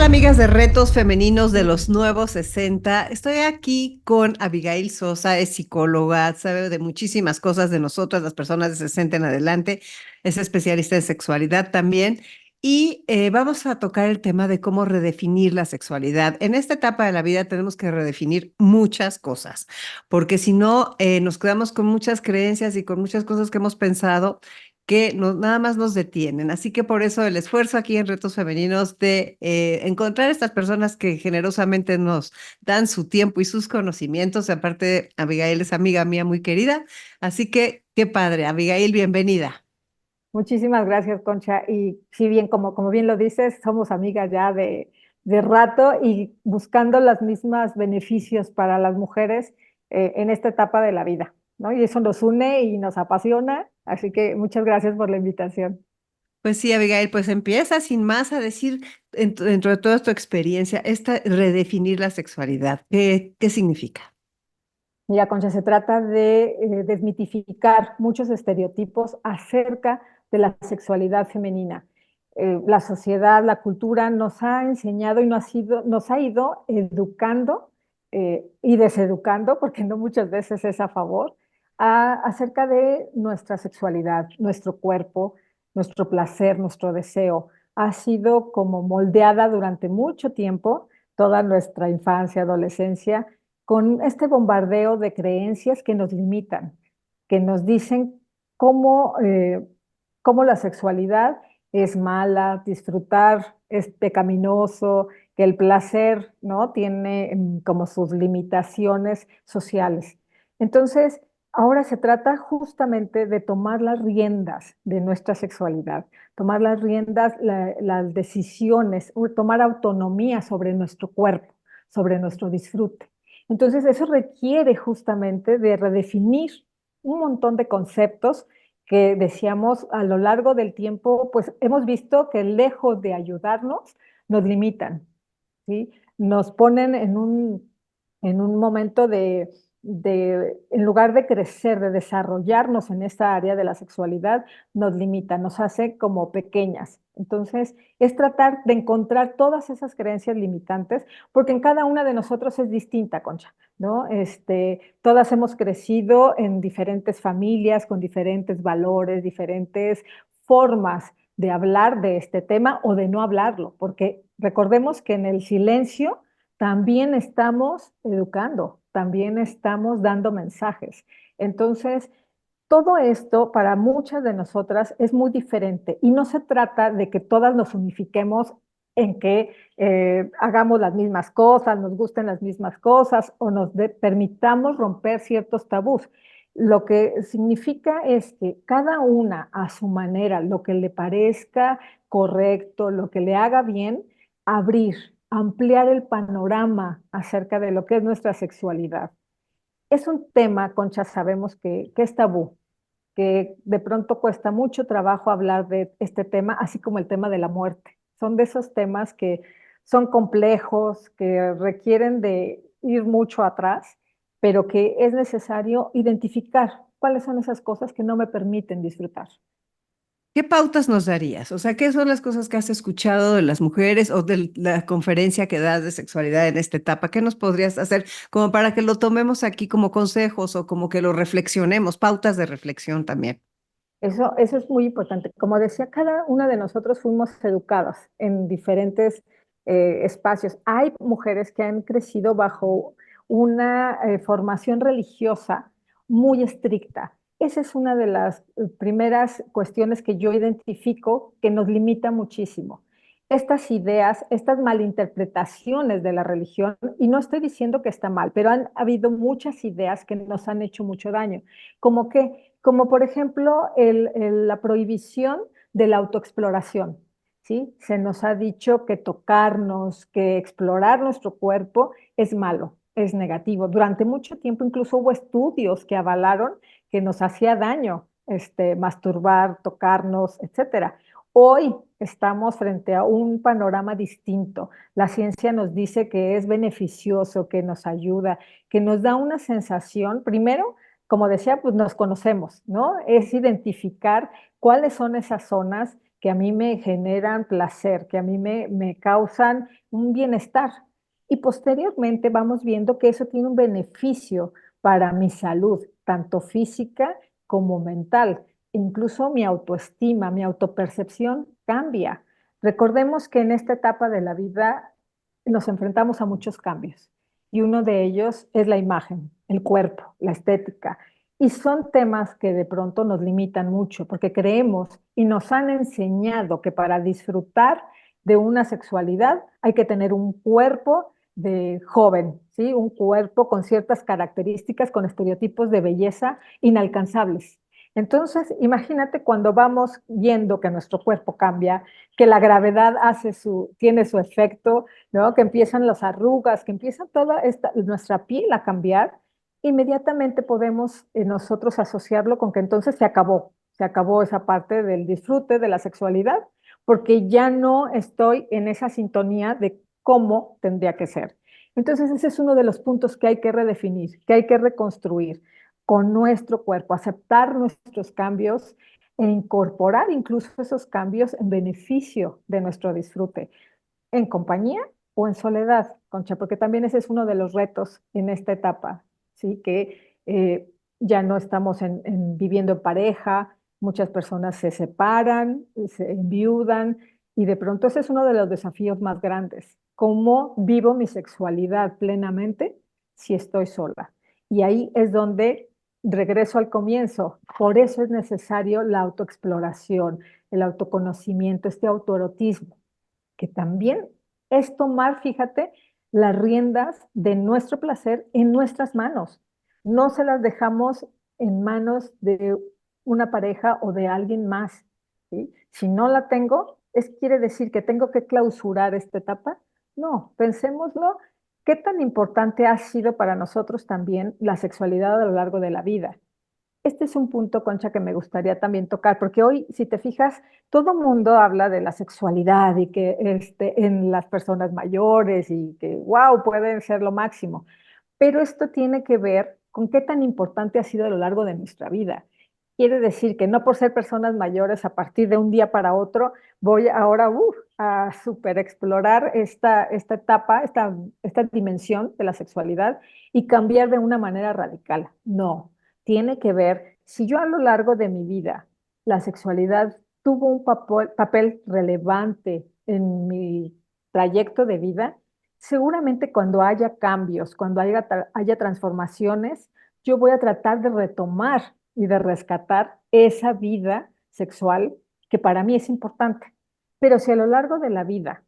amigas de Retos Femeninos de los Nuevos 60. Estoy aquí con Abigail Sosa, es psicóloga, sabe de muchísimas cosas de nosotras, las personas de 60 en adelante, es especialista en sexualidad también. Y vamos a tocar el tema de cómo redefinir la sexualidad. En esta etapa de la vida tenemos que redefinir muchas cosas, porque si no, nos quedamos con muchas creencias y con muchas cosas que hemos pensado que nada más nos detienen. Así que por eso el esfuerzo aquí en Retos Femeninos de encontrar estas personas que generosamente nos dan su tiempo y sus conocimientos. Aparte, Abigail es amiga mía muy querida. Así que qué padre. Abigail, bienvenida. Muchísimas gracias, Concha. Y si bien, como bien lo dices, somos amigas ya de rato y buscando los mismos beneficios para las mujeres en esta etapa de la vida, ¿no? Y eso nos une y nos apasiona. Así que muchas gracias por la invitación. Pues sí, Abigail, pues empieza sin más a decir dentro de toda tu experiencia, esta redefinir la sexualidad. ¿Qué significa? Mira, Concha, se trata de desmitificar muchos estereotipos acerca de la sexualidad femenina. La sociedad, la cultura nos ha enseñado y nos ha ido educando y deseducando, porque no muchas veces es a favor, acerca de nuestra sexualidad, nuestro cuerpo, nuestro placer, nuestro deseo. Ha sido como moldeada durante mucho tiempo, toda nuestra infancia, adolescencia con este bombardeo de creencias que nos limitan, que nos dicen cómo, cómo la sexualidad es mala, disfrutar es pecaminoso, que el placer, ¿no? Tiene como sus limitaciones sociales. Entonces, ahora se trata justamente de tomar las riendas de nuestra sexualidad, tomar las riendas, las decisiones, tomar autonomía sobre nuestro cuerpo, sobre nuestro disfrute. Entonces, eso requiere justamente de redefinir un montón de conceptos que decíamos a lo largo del tiempo, pues hemos visto que lejos de ayudarnos, nos limitan, ¿sí? Nos ponen en un momento en lugar de crecer, de desarrollarnos en esta área de la sexualidad, nos limita, nos hace como pequeñas. Entonces, es tratar de encontrar todas esas creencias limitantes, porque en cada una de nosotros es distinta, Concha, ¿no? Todas hemos crecido en diferentes familias, con diferentes valores, diferentes formas de hablar de este tema o de no hablarlo, porque recordemos que en el silencio también estamos educando, también estamos dando mensajes. Entonces, todo esto para muchas de nosotras es muy diferente y no se trata de que todas nos unifiquemos en que hagamos las mismas cosas, nos gusten las mismas cosas o permitamos romper ciertos tabús. Lo que significa es que cada una a su manera, lo que le parezca correcto, lo que le haga bien, abrir, ampliar el panorama acerca de lo que es nuestra sexualidad. Es un tema, Concha, sabemos que es tabú, que de pronto cuesta mucho trabajo hablar de este tema, así como el tema de la muerte. Son de esos temas que son complejos, que requieren de ir mucho atrás, pero que es necesario identificar cuáles son esas cosas que no me permiten disfrutar. ¿Qué pautas nos darías? O sea, ¿qué son las cosas que has escuchado de las mujeres o de la conferencia que das de sexualidad en esta etapa? ¿Qué nos podrías hacer como para que lo tomemos aquí como consejos o como que lo reflexionemos, pautas de reflexión también? Eso es muy importante. Como decía, cada una de nosotros fuimos educadas en diferentes espacios. Hay mujeres que han crecido bajo una formación religiosa muy estricta. Esa es una de las primeras cuestiones que yo identifico que nos limita muchísimo. Estas ideas, estas malinterpretaciones de la religión, y no estoy diciendo que está mal, pero han habido muchas ideas que nos han hecho mucho daño, como que como por ejemplo la prohibición de la autoexploración, ¿sí? Se nos ha dicho que tocarnos, que explorar nuestro cuerpo es malo, es negativo. Durante mucho tiempo incluso hubo estudios que avalaron que nos hacía daño masturbar, tocarnos, etcétera. Hoy estamos frente a un panorama distinto. La ciencia nos dice que es beneficioso, que nos ayuda, que nos da una sensación, primero, como decía, pues nos conocemos, ¿no? Es identificar cuáles son esas zonas que a mí me generan placer, que a mí me causan un bienestar. Y posteriormente vamos viendo que eso tiene un beneficio para mi salud, tanto física como mental. Incluso mi autoestima, mi autopercepción cambia. Recordemos que en esta etapa de la vida nos enfrentamos a muchos cambios y uno de ellos es la imagen, el cuerpo, la estética. Y son temas que de pronto nos limitan mucho porque creemos y nos han enseñado que para disfrutar de una sexualidad hay que tener un cuerpo de joven, ¿sí? Un cuerpo con ciertas características, con estereotipos de belleza inalcanzables. Entonces, imagínate cuando vamos viendo que nuestro cuerpo cambia, que la gravedad tiene su efecto, ¿no? Que empiezan las arrugas, que empieza nuestra piel a cambiar, inmediatamente podemos nosotros asociarlo con que entonces se acabó esa parte del disfrute de la sexualidad, porque ya no estoy en esa sintonía de cómo tendría que ser. Entonces ese es uno de los puntos que hay que redefinir, que hay que reconstruir con nuestro cuerpo, aceptar nuestros cambios e incorporar incluso esos cambios en beneficio de nuestro disfrute, en compañía o en soledad, Concha, porque también ese es uno de los retos en esta etapa, ¿sí? Que ya no estamos viviendo en pareja, muchas personas se separan, se enviudan, y de pronto ese es uno de los desafíos más grandes. ¿Cómo vivo mi sexualidad plenamente si estoy sola? Y ahí es donde regreso al comienzo. Por eso es necesario la autoexploración, el autoconocimiento, este autoerotismo, que también es tomar, fíjate, las riendas de nuestro placer en nuestras manos. No se las dejamos en manos de una pareja o de alguien más, ¿sí? Si no la tengo, quiere decir que tengo que clausurar esta etapa. No, pensémoslo, ¿qué tan importante ha sido para nosotros también la sexualidad a lo largo de la vida? Este es un punto, Concha, que me gustaría también tocar, porque hoy, si te fijas, todo el mundo habla de la sexualidad y que en las personas mayores y que, wow, pueden ser lo máximo. Pero esto tiene que ver con qué tan importante ha sido a lo largo de nuestra vida. Quiere decir que no por ser personas mayores, a partir de un día para otro, voy ahora a super explorar esta etapa, esta dimensión de la sexualidad y cambiar de una manera radical. No, tiene que ver, si yo a lo largo de mi vida la sexualidad tuvo un papel relevante en mi trayecto de vida, seguramente cuando haya cambios, cuando haya transformaciones, yo voy a tratar de retomar y de rescatar esa vida sexual que para mí es importante. Pero si a lo largo de la vida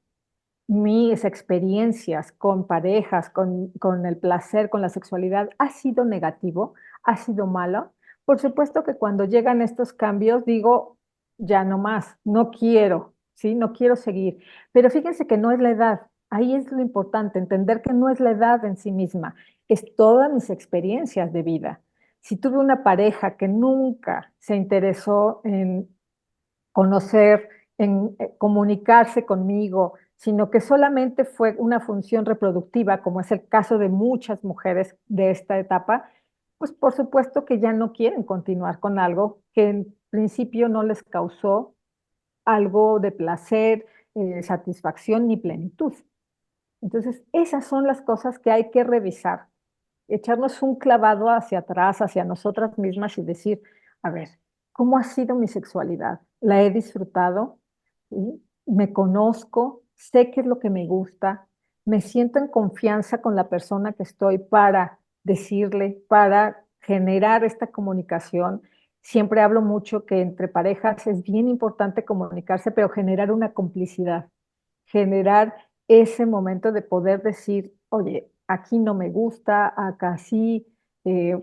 mis experiencias con parejas, con el placer, con la sexualidad, ha sido negativo, ha sido malo, por supuesto que cuando llegan estos cambios digo, ya no más, no quiero, ¿sí? No quiero seguir. Pero fíjense que no es la edad, ahí es lo importante, entender que no es la edad en sí misma, es todas mis experiencias de vida. Si tuve una pareja que nunca se interesó en conocer, en comunicarse conmigo, sino que solamente fue una función reproductiva, como es el caso de muchas mujeres de esta etapa, pues por supuesto que ya no quieren continuar con algo que en principio no les causó algo de placer, satisfacción ni plenitud. Entonces, esas son las cosas que hay que revisar, echarnos un clavado hacia atrás, hacia nosotras mismas y decir, a ver, ¿cómo ha sido mi sexualidad? ¿La he disfrutado? ¿Sí? ¿Me conozco? ¿Sé qué es lo que me gusta? ¿Me siento en confianza con la persona que estoy para decirle, para generar esta comunicación? Siempre hablo mucho que entre parejas es bien importante comunicarse, pero generar una complicidad, generar ese momento de poder decir, oye, aquí no me gusta, acá sí, eh,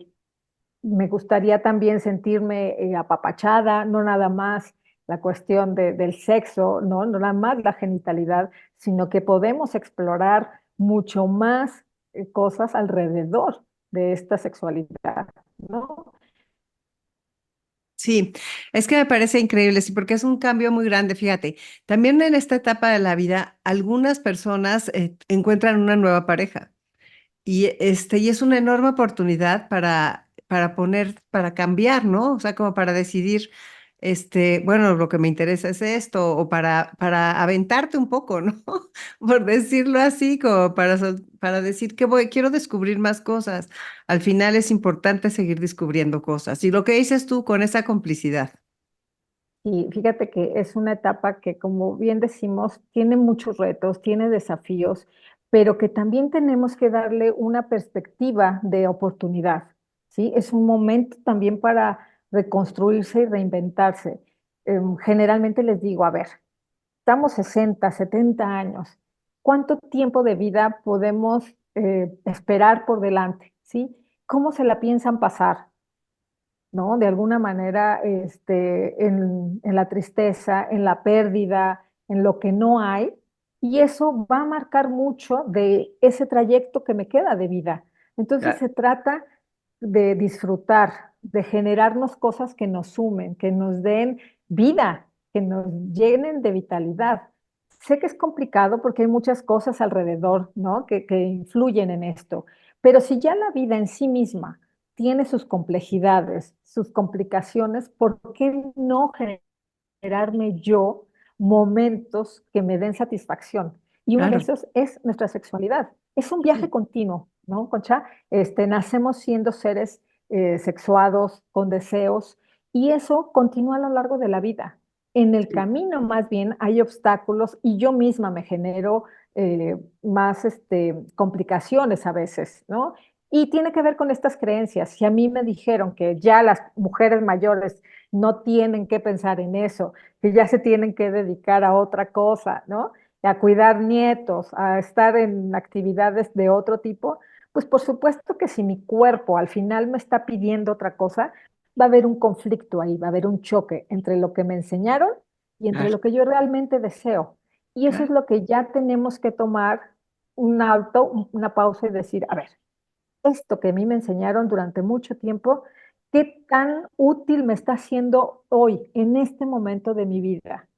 me gustaría también sentirme apapachada, no nada más la cuestión del sexo, ¿no? No nada más la genitalidad, sino que podemos explorar mucho más cosas alrededor de esta sexualidad, ¿no? Sí, es que me parece increíble, sí, porque es un cambio muy grande, fíjate. También en esta etapa de la vida, algunas personas encuentran una nueva pareja y es una enorme oportunidad para cambiar, ¿no? O sea, como para decidir. bueno, lo que me interesa es esto, o para aventarte un poco, ¿no? Por decirlo así, como para decir que quiero descubrir más cosas. Al final es importante seguir descubriendo cosas. Y lo que dices tú con esa complicidad. Y fíjate que es una etapa que, como bien decimos, tiene muchos retos, tiene desafíos, pero que también tenemos que darle una perspectiva de oportunidad, ¿sí? Es un momento también para reconstruirse y reinventarse. Generalmente les digo, a ver, estamos 60, 70 años. ¿Cuánto tiempo de vida podemos esperar por delante? ¿Sí? ¿Cómo se la piensan pasar? ¿No? De alguna manera, en la tristeza, en la pérdida, en lo que no hay, y eso va a marcar mucho de ese trayecto que me queda de vida. Entonces Claro. se trata de disfrutar, de generarnos cosas que nos sumen, que nos den vida, que nos llenen de vitalidad. Sé que es complicado porque hay muchas cosas alrededor, ¿no? Que influyen en esto, pero si ya la vida en sí misma tiene sus complejidades, sus complicaciones, ¿por qué no generarme yo momentos que me den satisfacción? Y uno de Claro. esos es nuestra sexualidad. Es un viaje Sí. continuo, ¿no, Concha? Nacemos siendo seres sexuados, con deseos, y eso continúa a lo largo de la vida. En el Sí. camino, más bien, hay obstáculos y yo misma me genero más complicaciones a veces, ¿no? Y tiene que ver con estas creencias. Si a mí me dijeron que ya las mujeres mayores no tienen que pensar en eso, que ya se tienen que dedicar a otra cosa, ¿no? A cuidar nietos, a estar en actividades de otro tipo, pues por supuesto que si mi cuerpo al final me está pidiendo otra cosa, va a haber un conflicto ahí, va a haber un choque entre lo que me enseñaron y entre Claro. lo que yo realmente deseo. Y eso es Claro. lo que ya tenemos que tomar un alto, una pausa y decir, a ver, esto que a mí me enseñaron durante mucho tiempo, ¿qué tan útil me está haciendo hoy, en este momento de mi vida?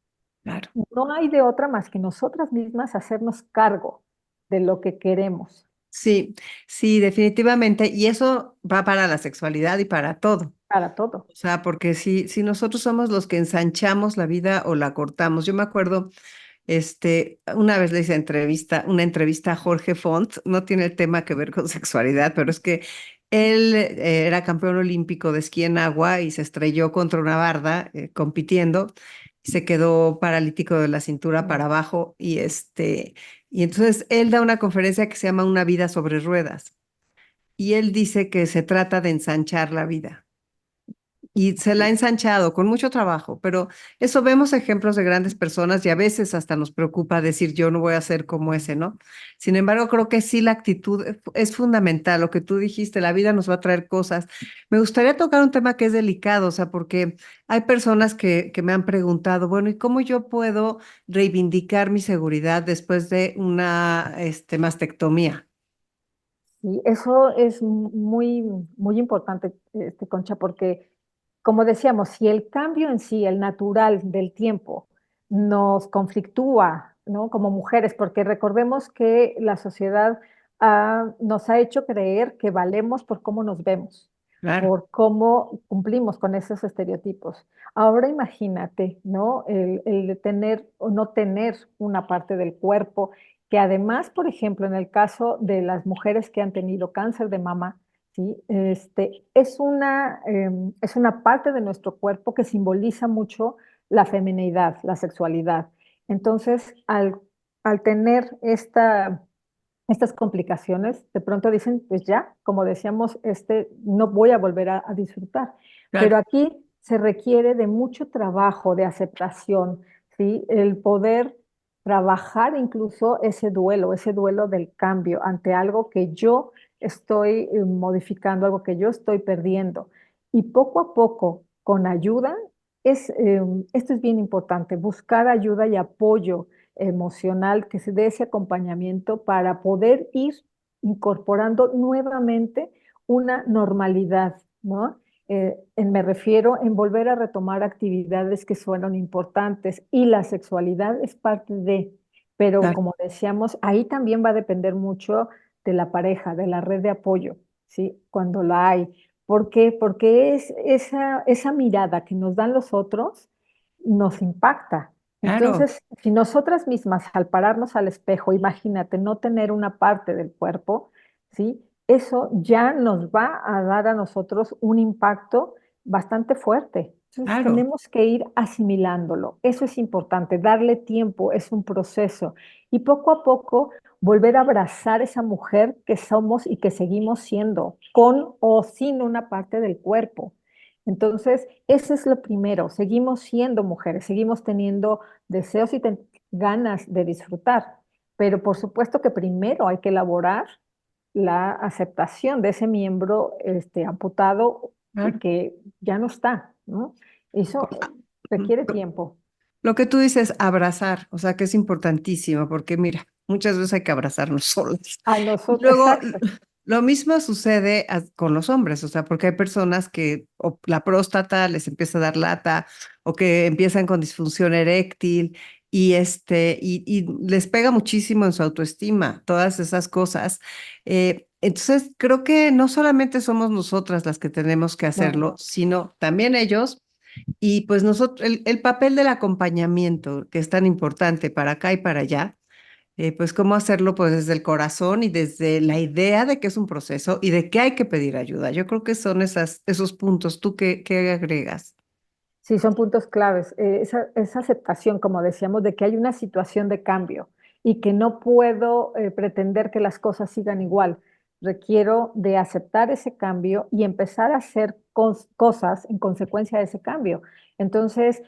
Claro. No hay de otra más que nosotras mismas hacernos cargo de lo que queremos Sí, sí, definitivamente. Y eso va para la sexualidad y para todo. para todo. O sea, porque si nosotros somos los que ensanchamos la vida o la cortamos. Yo me acuerdo, una vez le hice una entrevista a Jorge Font, no tiene el tema que ver con sexualidad, pero es que él era campeón olímpico de esquí en agua y se estrelló contra una barda compitiendo y se quedó paralítico de la cintura para No. abajo y entonces él da una conferencia que se llama Una vida sobre ruedas y él dice que se trata de ensanchar la vida. Y se la ha ensanchado con mucho trabajo, pero eso vemos ejemplos de grandes personas y a veces hasta nos preocupa decir yo no voy a ser como ese, ¿no? Sin embargo, creo que sí la actitud es fundamental. Lo que tú dijiste, la vida nos va a traer cosas. Me gustaría tocar un tema que es delicado, o sea, porque hay personas que me han preguntado, bueno, ¿y cómo yo puedo reivindicar mi seguridad después de una mastectomía? Y eso es muy, muy importante, Concha, porque como decíamos, si el cambio en sí, el natural del tiempo, nos conflictúa, ¿no? Como mujeres, porque recordemos que la sociedad nos ha hecho creer que valemos por cómo nos vemos, Claro, por cómo cumplimos con esos estereotipos. Ahora imagínate, ¿no? El de tener o no tener una parte del cuerpo que además, por ejemplo, en el caso de las mujeres que han tenido cáncer de mama, ¿sí? Es una parte de nuestro cuerpo que simboliza mucho la feminidad, la sexualidad. Entonces, al tener estas complicaciones, de pronto dicen, pues ya, como decíamos, no voy a volver a disfrutar. Pero claro, aquí se requiere de mucho trabajo, de aceptación, ¿sí? El poder trabajar incluso ese duelo del cambio ante algo que yo estoy modificando, algo que yo estoy perdiendo. Y poco a poco, con ayuda, esto es bien importante, buscar ayuda y apoyo emocional, que se dé ese acompañamiento para poder ir incorporando nuevamente una normalidad, ¿no? Me refiero en volver a retomar actividades que fueron importantes y la sexualidad es parte de, pero claro. como decíamos, ahí también va a depender mucho de la pareja, de la red de apoyo, ¿sí? Cuando la hay. ¿Por qué? Porque es esa mirada que nos dan los otros nos impacta. Claro, Entonces, si nosotras mismas al pararnos al espejo, imagínate no tener una parte del cuerpo, ¿sí? Eso ya nos va a dar a nosotros un impacto bastante fuerte. Entonces, claro, tenemos que ir asimilándolo. Eso es importante, darle tiempo, es un proceso. Y poco a poco volver a abrazar esa mujer que somos y que seguimos siendo, con o sin una parte del cuerpo. Entonces, eso es lo primero. Seguimos siendo mujeres, seguimos teniendo deseos y ganas de disfrutar, pero por supuesto que primero hay que elaborar la aceptación de ese miembro amputado y claro. que ya no está, ¿no? Eso requiere tiempo. Lo que tú dices, abrazar, o sea que es importantísimo, porque mira, muchas veces hay que abrazarnos solos. A Y nosotros, luego, exacto. lo mismo sucede con los hombres, o sea, porque hay personas que o la próstata les empieza a dar lata, o que empiezan con disfunción eréctil, y les pega muchísimo en su autoestima, todas esas cosas. Entonces, creo que no solamente somos nosotras las que tenemos que hacerlo, No. sino también ellos. Y pues nosotros, el papel del acompañamiento, que es tan importante para acá y para allá, pues cómo hacerlo pues desde el corazón y desde la idea de que es un proceso y de que hay que pedir ayuda. Yo creo que son esos puntos. ¿Tú qué agregas? Sí, son puntos claves. Esa aceptación, como decíamos, de que hay una situación de cambio y que no puedo pretender que las cosas sigan igual. Requiero de aceptar ese cambio y empezar a hacer cosas en consecuencia de ese cambio. Entonces,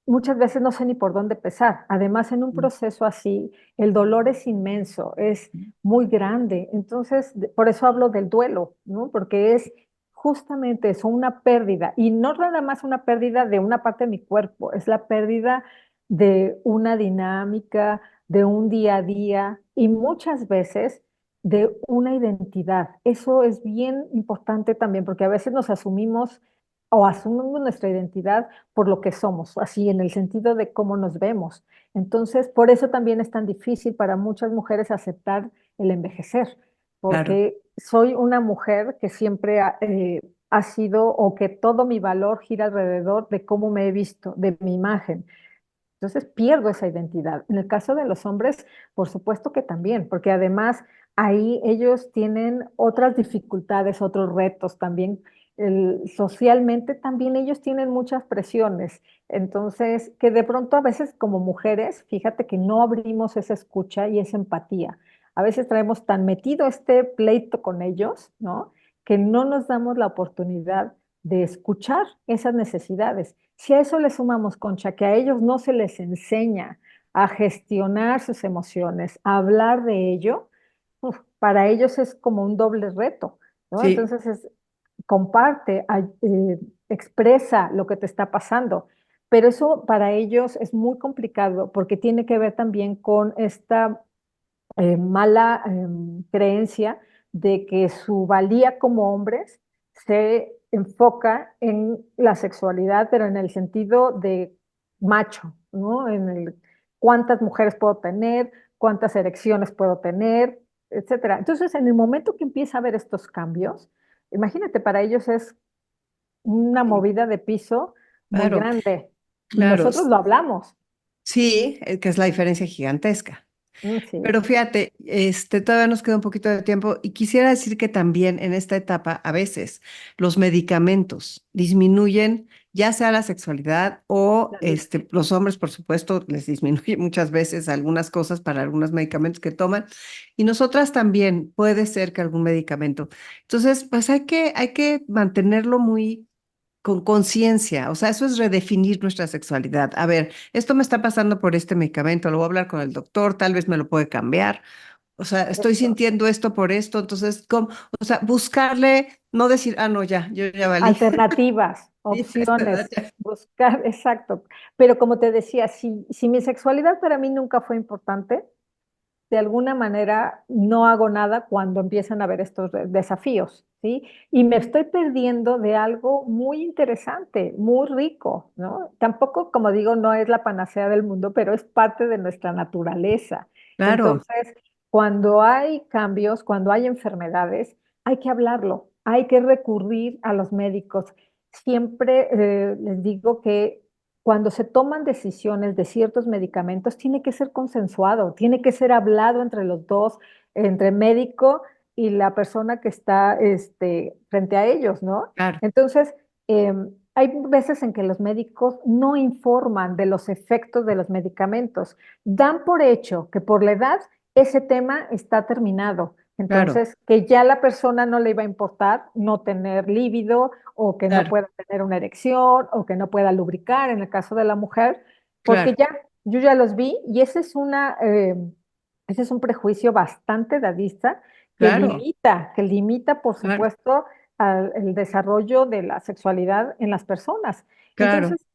muchas veces no sé ni por dónde empezar. Además, en un proceso así, el dolor es inmenso, es muy grande. Entonces, por eso hablo del duelo, ¿no? Porque es justamente eso, una pérdida. Y no nada más una pérdida de una parte de mi cuerpo, es la pérdida de una dinámica, de un día a día y muchas veces de una identidad. Eso es bien importante también, porque a veces nos asumimos o asumimos nuestra identidad por lo que somos, así en el sentido de cómo nos vemos. Entonces, por eso también es tan difícil para muchas mujeres aceptar el envejecer, Claro, porque soy una mujer que siempre ha sido o que todo mi valor gira alrededor de cómo me he visto, de mi imagen. Entonces pierdo esa identidad. En el caso de los hombres, por supuesto que también, porque además ahí ellos tienen otras dificultades, otros retos también. Socialmente también ellos tienen muchas presiones. Entonces, que de pronto a veces como mujeres, fíjate que no abrimos esa escucha y esa empatía. A veces traemos tan metido este pleito con ellos, ¿no? Que no nos damos la oportunidad de escuchar esas necesidades. Si a eso le sumamos, Concha, que a ellos no se les enseña a gestionar sus emociones, a hablar de ello, para ellos es como un doble reto, ¿no? sí, Entonces comparte, expresa lo que te está pasando, pero eso para ellos es muy complicado porque tiene que ver también con esta mala creencia de que su valía como hombres se enfoca en la sexualidad, pero en el sentido de macho, ¿no? En el cuántas mujeres puedo tener, cuántas erecciones puedo tener, etcétera. Entonces, en el momento que empieza a haber estos cambios, imagínate, para ellos es una sí, movida de piso muy claro, grande. Y claro. nosotros lo hablamos. Sí, que es la diferencia gigantesca. Sí, Pero fíjate, todavía nos queda un poquito de tiempo y quisiera decir que también en esta etapa, a veces, los medicamentos disminuyen ya sea la sexualidad o claro. los hombres, por supuesto, les disminuye muchas veces algunas cosas para algunos medicamentos que toman y nosotras también puede ser que algún medicamento. Entonces, pues hay que mantenerlo muy con conciencia, o sea, eso es redefinir nuestra sexualidad. A ver, esto me está pasando por este medicamento, lo voy a hablar con el doctor, tal vez me lo puede cambiar. O sea, estoy Eso. sintiendo esto por esto, entonces, ¿cómo? O sea, buscarle, no decir, ah, no, ya, yo ya valí. Alternativas, Sí, a esta edad opciones, ya. buscar, exacto. Pero como te decía, si mi sexualidad para mí nunca fue importante, de alguna manera no hago nada cuando empiezan a haber estos desafíos, ¿sí? Y me estoy perdiendo de algo muy interesante, muy rico, ¿no? Tampoco, como digo, no es la panacea del mundo, pero es parte de nuestra naturaleza. Claro, Entonces, cuando hay cambios, cuando hay enfermedades, hay que hablarlo, hay que recurrir a los médicos. Siempre les digo que cuando se toman decisiones de ciertos medicamentos, tiene que ser consensuado, tiene que ser hablado entre los dos, entre médico y la persona que está frente a ellos, ¿no? Claro, Entonces, hay veces en que los médicos no informan de los efectos de los medicamentos, dan por hecho que por la edad ese tema está terminado. claro, Entonces, que ya la persona no le iba a importar no tener líbido o que no claro, pueda tener una erección o que no pueda lubricar en el caso de la mujer, porque claro, ya, yo ya los vi y ese es un prejuicio bastante dadista claro, que limita, por claro, supuesto, el desarrollo de la sexualidad en las personas. claro, Entonces,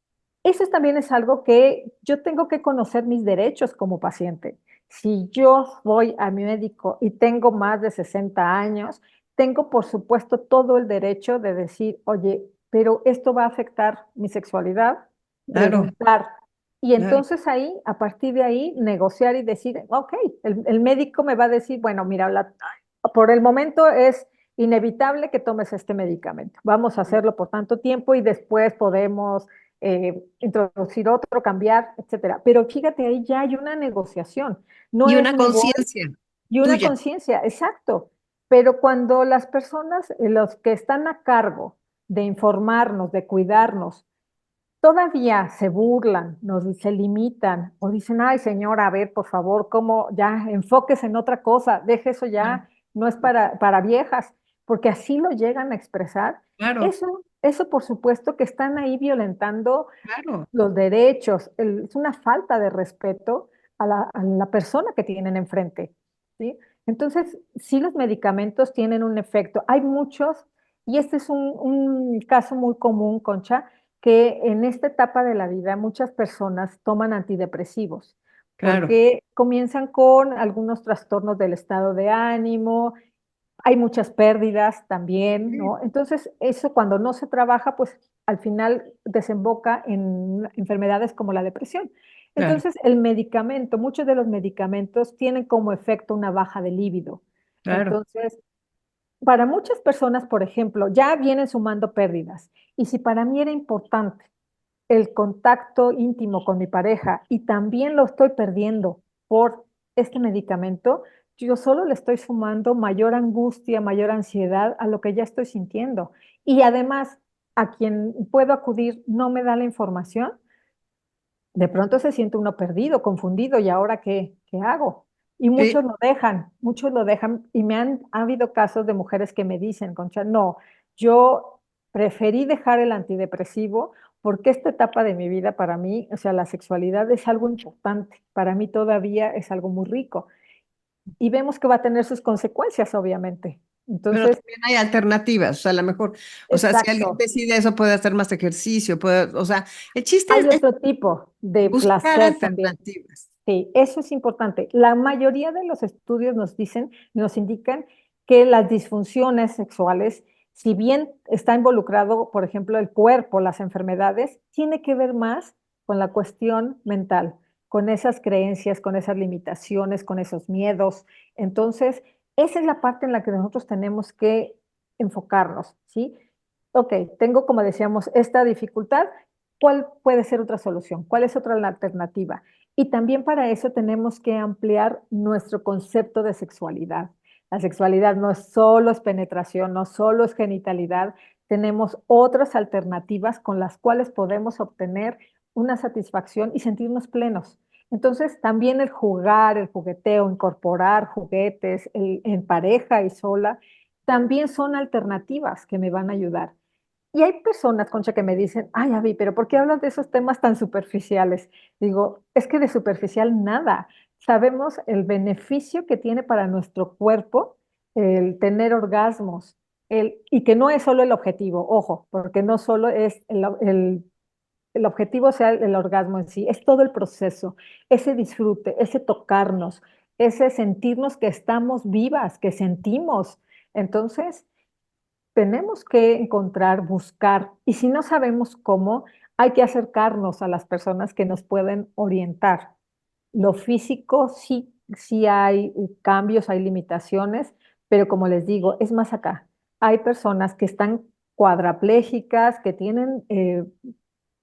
eso también es algo que yo tengo que conocer mis derechos como paciente. Si yo voy a mi médico y tengo más de 60 años, tengo por supuesto todo el derecho de decir, oye, pero esto va a afectar mi sexualidad, claro, preguntar. Y claro, entonces ahí, a partir de ahí, negociar y decir, ok, el médico me va a decir, bueno, mira, por el momento es inevitable que tomes este medicamento. Vamos a hacerlo por tanto tiempo y después podemos introducir otro, cambiar, etcétera. Pero fíjate, ahí ya hay una negociación. No y es una me voy conciencia y una tuya, conciencia, exacto. Pero cuando las personas, los que están a cargo de informarnos, de cuidarnos, todavía se burlan, se limitan o dicen, ay señora, a ver, por favor, ¿cómo ya enfóquese en otra cosa? Deje eso claro, ya, no es para viejas, porque así lo llegan a expresar. claro, Eso por supuesto que están ahí violentando claro, los derechos, es una falta de respeto a la persona que tienen enfrente, ¿sí? Entonces, sí los medicamentos tienen un efecto. Hay muchos, y este es un caso muy común, Concha, que en esta etapa de la vida muchas personas toman antidepresivos claro, porque comienzan con algunos trastornos del estado de ánimo, hay muchas pérdidas también, sí, ¿no? Entonces, eso cuando no se trabaja, pues al final desemboca en enfermedades como la depresión. claro, Entonces, el medicamento, muchos de los medicamentos tienen como efecto una baja de líbido. claro, Entonces, para muchas personas, por ejemplo, ya vienen sumando pérdidas. Y si para mí era importante el contacto íntimo con mi pareja y también lo estoy perdiendo por este medicamento, yo solo le estoy sumando mayor angustia, mayor ansiedad a lo que ya estoy sintiendo. Y además, a quien puedo acudir no me da la información, de pronto se siente uno perdido, confundido, ¿y ahora qué hago? Y sí, muchos lo dejan, y ha habido casos de mujeres que me dicen, Concha, no, yo preferí dejar el antidepresivo porque esta etapa de mi vida para mí, o sea, la sexualidad es algo importante, para mí todavía es algo muy rico, y vemos que va a tener sus consecuencias, obviamente. pero Entonces, también hay alternativas, o sea, a lo mejor, o sea, si alguien exacto, decide eso, puede hacer más ejercicio, puede, o sea, el chiste hay es otro tipo de buscar placer también. alternativas. Sí, eso es importante. La mayoría de los estudios nos dicen, nos indican que las disfunciones sexuales, si bien está involucrado, por ejemplo, el cuerpo, las enfermedades, tiene que ver más con la cuestión mental, con esas creencias, con esas limitaciones, con esos miedos. Entonces, esa es la parte en la que nosotros tenemos que enfocarnos, ¿sí? Ok, tengo, como decíamos, esta dificultad. ¿Cuál puede ser otra solución? ¿Cuál es otra alternativa? Y también para eso tenemos que ampliar nuestro concepto de sexualidad. La sexualidad no solo es penetración, no solo es genitalidad, tenemos otras alternativas con las cuales podemos obtener una satisfacción y sentirnos plenos. Entonces, también el jugar, el jugueteo, incorporar juguetes en pareja y sola, también son alternativas que me van a ayudar. Y hay personas, Concha, que me dicen, ay, Avi, pero ¿por qué hablas de esos temas tan superficiales? Digo, es que de superficial nada. Sabemos el beneficio que tiene para nuestro cuerpo el tener orgasmos, y que no es solo el objetivo, ojo, porque no solo es el objetivo sea el orgasmo en sí, es todo el proceso, ese disfrute, ese tocarnos, ese sentirnos que estamos vivas, que sentimos. Entonces, tenemos que encontrar, buscar, y si no sabemos cómo, hay que acercarnos a las personas que nos pueden orientar. Lo físico sí hay cambios, hay limitaciones, pero como les digo, es más acá. hay personas que están cuadraplégicas, que tienen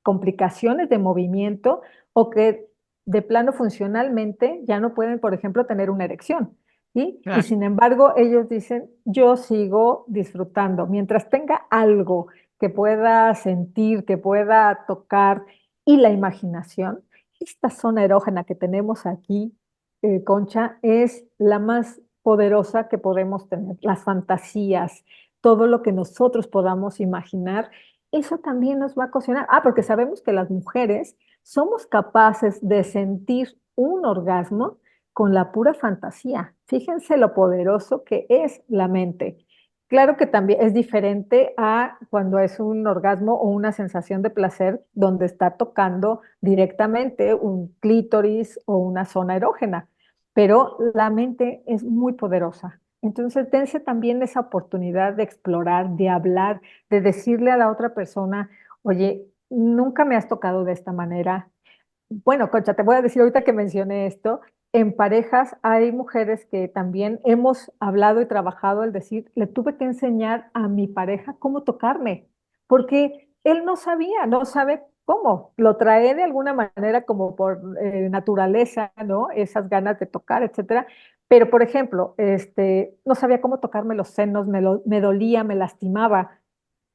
complicaciones de movimiento o que de plano funcionalmente ya no pueden, por ejemplo, tener una erección. ¿Sí? Y Claro. sin embargo, ellos dicen, yo sigo disfrutando. Mientras tenga algo que pueda sentir, que pueda tocar y la imaginación, esta zona erógena que tenemos aquí, Concha, es la más poderosa que podemos tener. Las fantasías, todo lo que nosotros podamos imaginar, eso también nos va a ocasionar. Ah, porque sabemos que las mujeres somos capaces de sentir un orgasmo con la pura fantasía. Fíjense lo poderoso que es la mente. Claro que también es diferente a cuando es un orgasmo o una sensación de placer donde está tocando directamente un clítoris o una zona erógena, pero la mente es muy poderosa. Entonces, dense también esa oportunidad de explorar, de hablar, de decirle a la otra persona, oye, nunca me has tocado de esta manera. Bueno, Concha, te voy a decir ahorita que mencioné esto, en parejas hay mujeres que también hemos hablado y trabajado el decir, le tuve que enseñar a mi pareja cómo tocarme, porque él no sabía, no sabe cómo, lo trae de alguna manera como por naturaleza, ¿no? Esas ganas de tocar, etcétera. Pero, por ejemplo, no sabía cómo tocarme los senos, me dolía, me lastimaba,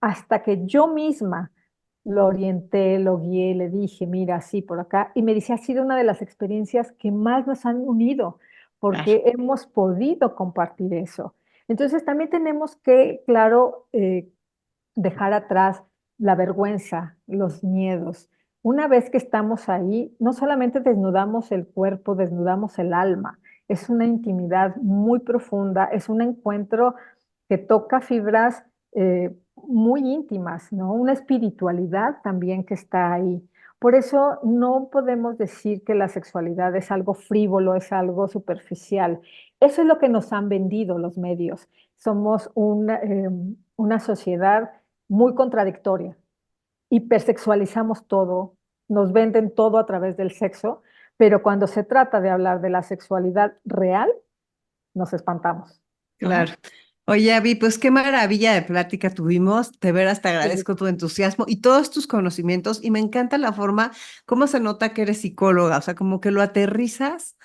hasta que yo misma lo orienté, lo guié, le dije, mira, así por acá. Y me dice, ha sido una de las experiencias que más nos han unido, Claro. porque hemos podido compartir eso. Entonces también tenemos que, claro, dejar atrás la vergüenza, los miedos. Una vez que estamos ahí, no solamente desnudamos el cuerpo, desnudamos el alma. Es una intimidad muy profunda, es un encuentro que toca fibras muy íntimas, ¿no? Una espiritualidad también que está ahí. Por eso no podemos decir que la sexualidad es algo frívolo, es algo superficial. Eso es lo que nos han vendido los medios. Somos una sociedad muy contradictoria. Hipersexualizamos todo, nos venden todo a través del sexo, pero cuando se trata de hablar de la sexualidad real, nos espantamos, Claro. ¿no? Oye, Avi, pues qué maravilla de plática tuvimos. De veras te Sí. agradezco tu entusiasmo y todos tus conocimientos y me encanta la forma, cómo se nota que eres psicóloga, o sea, como que lo aterrizas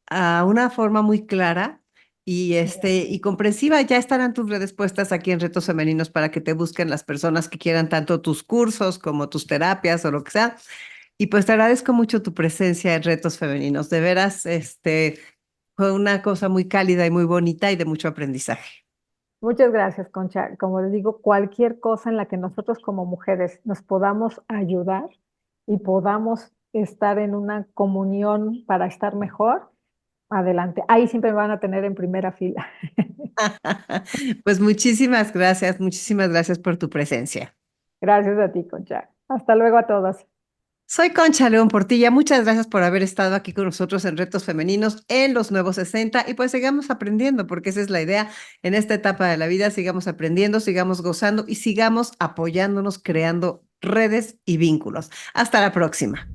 a una forma muy clara y y comprensiva. Ya estarán tus redes puestas aquí en Retos Femeninos para que te busquen las personas que quieran tanto tus cursos como tus terapias o lo que sea. Y pues te agradezco mucho tu presencia en Retos Femeninos. De veras, fue una cosa muy cálida y muy bonita y de mucho aprendizaje. Muchas gracias, Concha. Como les digo, cualquier cosa en la que nosotros como mujeres nos podamos ayudar y podamos estar en una comunión para estar mejor, adelante. Ahí siempre me van a tener en primera fila. Pues muchísimas gracias por tu presencia. Gracias a ti, Concha. Hasta luego a todos. Soy Concha León Portilla, muchas gracias por haber estado aquí con nosotros en Retos Femeninos en los nuevos 60 y pues sigamos aprendiendo porque esa es la idea en esta etapa de la vida, sigamos aprendiendo, sigamos gozando y sigamos apoyándonos, creando redes y vínculos. Hasta la próxima.